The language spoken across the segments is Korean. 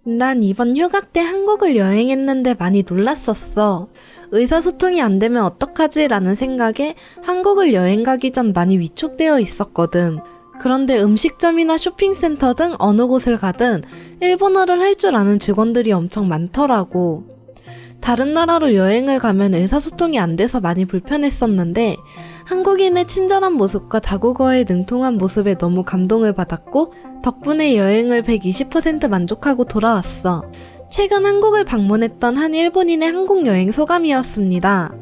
난 이번 휴가 때 한국을 여행했는데 많이 놀랐었어. 의사소통이 안 되면 어떡하지? 라는 생각에 한국을 여행 가기 전 많이 위축되어 있었거든. 그런데 음식점이나 쇼핑센터 등 어느 곳을 가든 일본어를 할 줄 아는 직원들이 엄청 많더라고. 다른 나라로 여행을 가면 의사소통이 안 돼서 많이 불편했었는데 한국인의 친절한 모습과 다국어에 능통한 모습에 너무 감동을 받았고 덕분에 여행을 120% 만족하고 돌아왔어. 최근 한국을 방문했던 한 일본인의 한국 여행 소감이었습니다.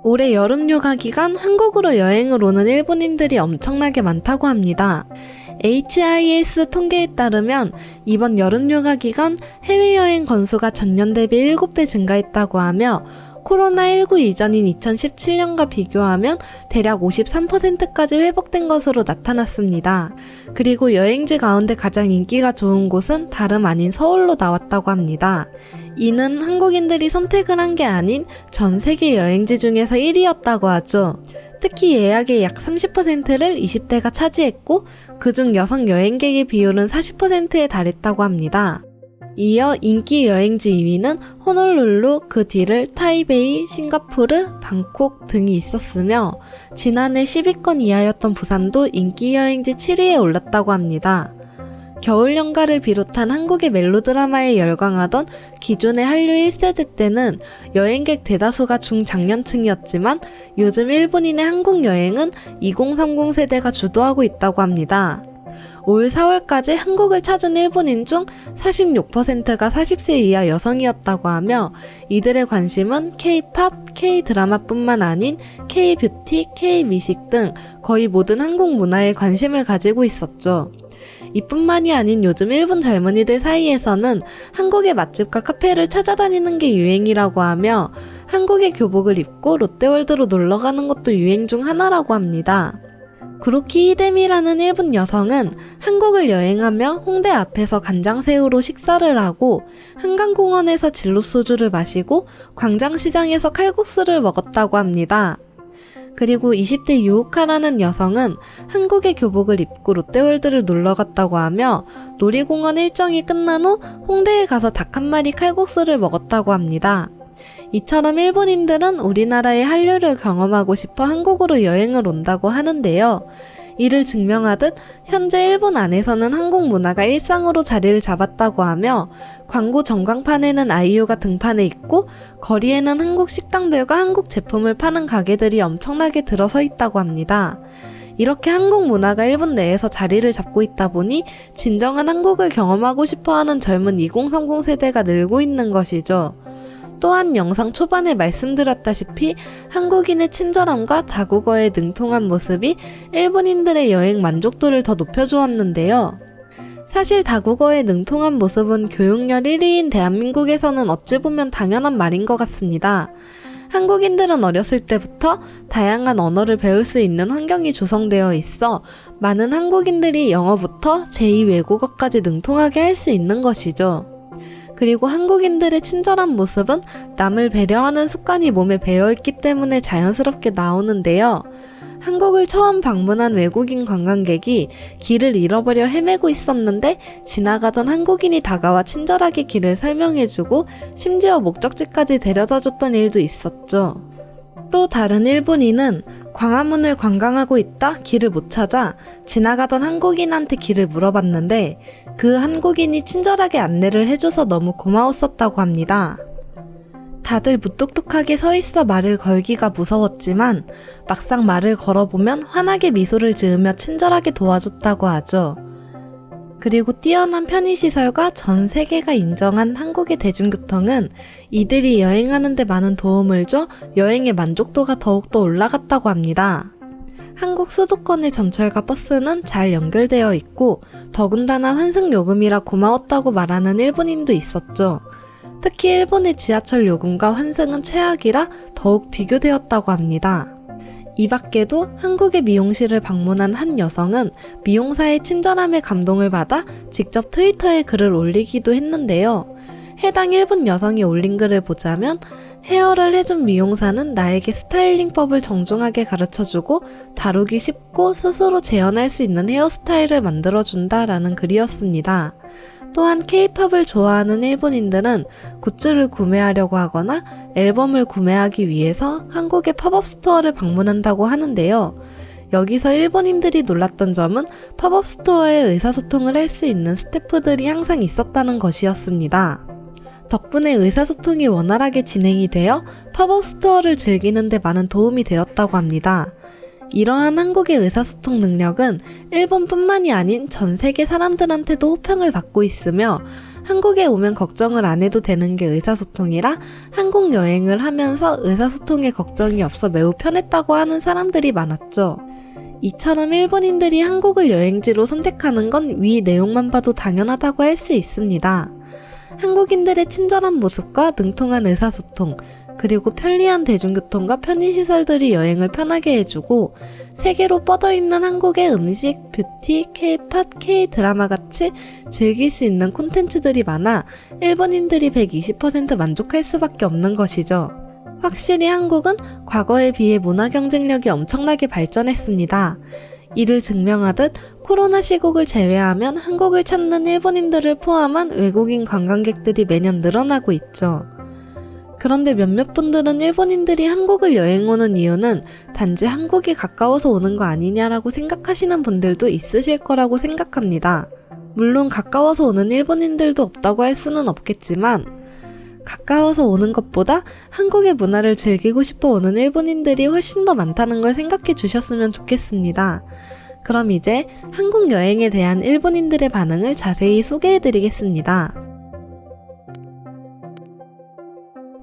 올해 여름휴가 기간 한국으로 여행을 오는 일본인들이 엄청나게 많다고 합니다. HIS 통계에 따르면 이번 여름휴가 기간 해외여행 건수가 전년 대비 7배 증가했다고 하며 코로나19 이전인 2017년과 비교하면 대략 53%까지 회복된 것으로 나타났습니다. 그리고 여행지 가운데 가장 인기가 좋은 곳은 다름 아닌 서울로 나왔다고 합니다. 이는 한국인들이 선택을 한 게 아닌 전 세계 여행지 중에서 1위였다고 하죠. 특히 예약의 약 30%를 20대가 차지했고 그중 여성 여행객의 비율은 40%에 달했다고 합니다. 이어 인기 여행지 2위는 호놀룰루, 그 뒤를 타이베이, 싱가포르, 방콕 등이 있었으며 지난해 10위권 이하였던 부산도 인기 여행지 7위에 올랐다고 합니다. 겨울 연가를 비롯한 한국의 멜로드라마에 열광하던 기존의 한류 1세대 때는 여행객 대다수가 중장년층이었지만 요즘 일본인의 한국 여행은 2030 세대가 주도하고 있다고 합니다. 올 4월까지 한국을 찾은 일본인 중 46%가 40세 이하 여성이었다고 하며 이들의 관심은 K-팝, K-드라마뿐만 아닌 K-뷰티, K-미식 등 거의 모든 한국 문화에 관심을 가지고 있었죠. 이뿐만이 아닌 요즘 일본 젊은이들 사이에서는 한국의 맛집과 카페를 찾아다니는 게 유행이라고 하며 한국의 교복을 입고 롯데월드로 놀러가는 것도 유행 중 하나라고 합니다. 구로키 히데미라는 일본 여성은 한국을 여행하며 홍대 앞에서 간장새우로 식사를 하고 한강공원에서 진로소주를 마시고 광장시장에서 칼국수를 먹었다고 합니다. 그리고 20대 유우카라는 여성은 한국의 교복을 입고 롯데월드를 놀러갔다고 하며 놀이공원 일정이 끝난 후 홍대에 가서 닭 한 마리 칼국수를 먹었다고 합니다. 이처럼 일본인들은 우리나라의 한류를 경험하고 싶어 한국으로 여행을 온다고 하는데요. 이를 증명하듯 현재 일본 안에서는 한국 문화가 일상으로 자리를 잡았다고 하며 광고 전광판에는 아이유가 등판해 있고 거리에는 한국 식당들과 한국 제품을 파는 가게들이 엄청나게 들어서 있다고 합니다. 이렇게 한국 문화가 일본 내에서 자리를 잡고 있다 보니 진정한 한국을 경험하고 싶어하는 젊은 2030 세대가 늘고 있는 것이죠. 또한 영상 초반에 말씀드렸다시피 한국인의 친절함과 다국어에 능통한 모습이 일본인들의 여행 만족도를 더 높여주었는데요. 사실 다국어에 능통한 모습은 교육열 1위인 대한민국에서는 어찌 보면 당연한 말인 것 같습니다. 한국인들은 어렸을 때부터 다양한 언어를 배울 수 있는 환경이 조성되어 있어 많은 한국인들이 영어부터 제2 외국어까지 능통하게 할 수 있는 것이죠. 그리고 한국인들의 친절한 모습은 남을 배려하는 습관이 몸에 배어있기 때문에 자연스럽게 나오는데요. 한국을 처음 방문한 외국인 관광객이 길을 잃어버려 헤매고 있었는데 지나가던 한국인이 다가와 친절하게 길을 설명해주고 심지어 목적지까지 데려다줬던 일도 있었죠. 또 다른 일본인은 광화문을 관광하고 있다 길을 못 찾아 지나가던 한국인한테 길을 물어봤는데 그 한국인이 친절하게 안내를 해줘서 너무 고마웠었다고 합니다. 다들 무뚝뚝하게 서 있어 말을 걸기가 무서웠지만 막상 말을 걸어보면 환하게 미소를 지으며 친절하게 도와줬다고 하죠. 그리고 뛰어난 편의시설과 전 세계가 인정한 한국의 대중교통은 이들이 여행하는 데 많은 도움을 줘 여행의 만족도가 더욱더 올라갔다고 합니다. 한국 수도권의 전철과 버스는 잘 연결되어 있고 더군다나 환승요금이라 고마웠다고 말하는 일본인도 있었죠. 특히 일본의 지하철 요금과 환승은 최악이라 더욱 비교되었다고 합니다. 이 밖에도 한국의 미용실을 방문한 한 여성은 미용사의 친절함에 감동을 받아 직접 트위터에 글을 올리기도 했는데요. 해당 일본 여성이 올린 글을 보자면 헤어를 해준 미용사는 나에게 스타일링법을 정중하게 가르쳐주고 다루기 쉽고 스스로 재현할 수 있는 헤어스타일을 만들어준다 라는 글이었습니다. 또한 K-팝을 좋아하는 일본인들은 굿즈를 구매하려고 하거나 앨범을 구매하기 위해서 한국의 팝업 스토어를 방문한다고 하는데요. 여기서 일본인들이 놀랐던 점은 팝업 스토어에 의사소통을 할 수 있는 스태프들이 항상 있었다는 것이었습니다. 덕분에 의사소통이 원활하게 진행이 되어 팝업 스토어를 즐기는 데 많은 도움이 되었다고 합니다. 이러한 한국의 의사소통 능력은 일본뿐만이 아닌 전 세계 사람들한테도 호평을 받고 있으며 한국에 오면 걱정을 안 해도 되는 게 의사소통이라 한국 여행을 하면서 의사소통에 걱정이 없어 매우 편했다고 하는 사람들이 많았죠. 이처럼 일본인들이 한국을 여행지로 선택하는 건 위 내용만 봐도 당연하다고 할 수 있습니다. 한국인들의 친절한 모습과 능통한 의사소통, 그리고 편리한 대중교통과 편의시설들이 여행을 편하게 해주고 세계로 뻗어있는 한국의 음식, 뷰티, K-팝, K-드라마 같이 즐길 수 있는 콘텐츠들이 많아 일본인들이 120% 만족할 수밖에 없는 것이죠. 확실히 한국은 과거에 비해 문화 경쟁력이 엄청나게 발전했습니다. 이를 증명하듯 코로나 시국을 제외하면 한국을 찾는 일본인들을 포함한 외국인 관광객들이 매년 늘어나고 있죠. 그런데 몇몇 분들은 일본인들이 한국을 여행 오는 이유는 단지 한국이 가까워서 오는 거 아니냐라고 생각하시는 분들도 있으실 거라고 생각합니다. 물론 가까워서 오는 일본인들도 없다고 할 수는 없겠지만 가까워서 오는 것보다 한국의 문화를 즐기고 싶어 오는 일본인들이 훨씬 더 많다는 걸 생각해 주셨으면 좋겠습니다. 그럼 이제 한국 여행에 대한 일본인들의 반응을 자세히 소개해 드리겠습니다.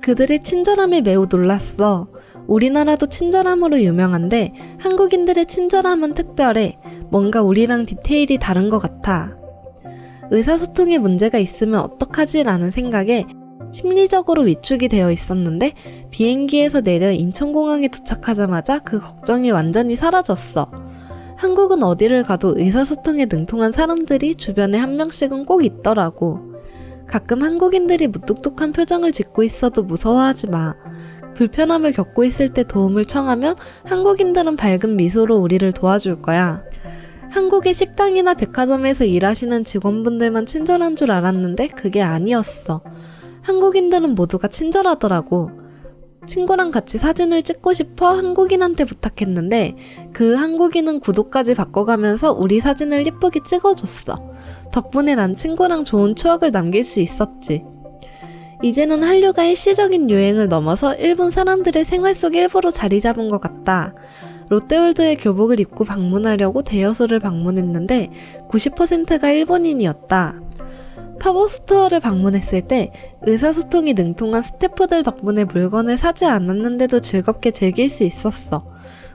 그들의 친절함에 매우 놀랐어. 우리나라도 친절함으로 유명한데 한국인들의 친절함은 특별해. 뭔가 우리랑 디테일이 다른 것 같아. 의사소통에 문제가 있으면 어떡하지? 라는 생각에 심리적으로 위축이 되어 있었는데 비행기에서 내려 인천공항에 도착하자마자 그 걱정이 완전히 사라졌어. 한국은 어디를 가도 의사소통에 능통한 사람들이 주변에 한 명씩은 꼭 있더라고. 가끔 한국인들이 무뚝뚝한 표정을 짓고 있어도 무서워하지 마. 불편함을 겪고 있을 때 도움을 청하면 한국인들은 밝은 미소로 우리를 도와줄 거야. 한국의 식당이나 백화점에서 일하시는 직원분들만 친절한 줄 알았는데 그게 아니었어. 한국인들은 모두가 친절하더라고. 친구랑 같이 사진을 찍고 싶어 한국인한테 부탁했는데 그 한국인은 구도까지 바꿔가면서 우리 사진을 예쁘게 찍어줬어. 덕분에 난 친구랑 좋은 추억을 남길 수 있었지. 이제는 한류가 일시적인 유행을 넘어서 일본 사람들의 생활 속 일부로 자리 잡은 것 같다. 롯데월드의 교복을 입고 방문하려고 대여소를 방문했는데 90%가 일본인이었다. 팝업 스토어를 방문했을 때 의사소통이 능통한 스태프들 덕분에 물건을 사지 않았는데도 즐겁게 즐길 수 있었어.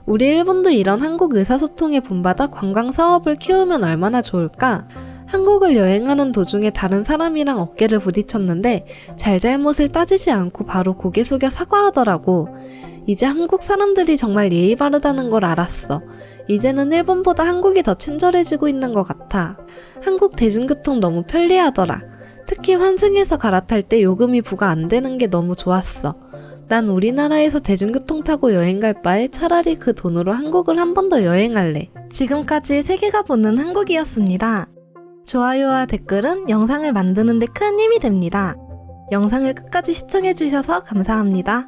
우리 일본도 이런 한국 의사소통에 본받아 관광 사업을 키우면 얼마나 좋을까? 한국을 여행하는 도중에 다른 사람이랑 어깨를 부딪혔는데 잘잘못을 따지지 않고 바로 고개 숙여 사과하더라고. 이제 한국 사람들이 정말 예의 바르다는 걸 알았어. 이제는 일본보다 한국이 더 친절해지고 있는 것 같아. 한국 대중교통 너무 편리하더라. 특히 환승해서 갈아탈 때 요금이 부과 안 되는 게 너무 좋았어. 난 우리나라에서 대중교통 타고 여행 갈 바에 차라리 그 돈으로 한국을 한 번 더 여행할래. 지금까지 세계가 보는 한국이었습니다. 좋아요와 댓글은 영상을 만드는 데 큰 힘이 됩니다. 영상을 끝까지 시청해주셔서 감사합니다.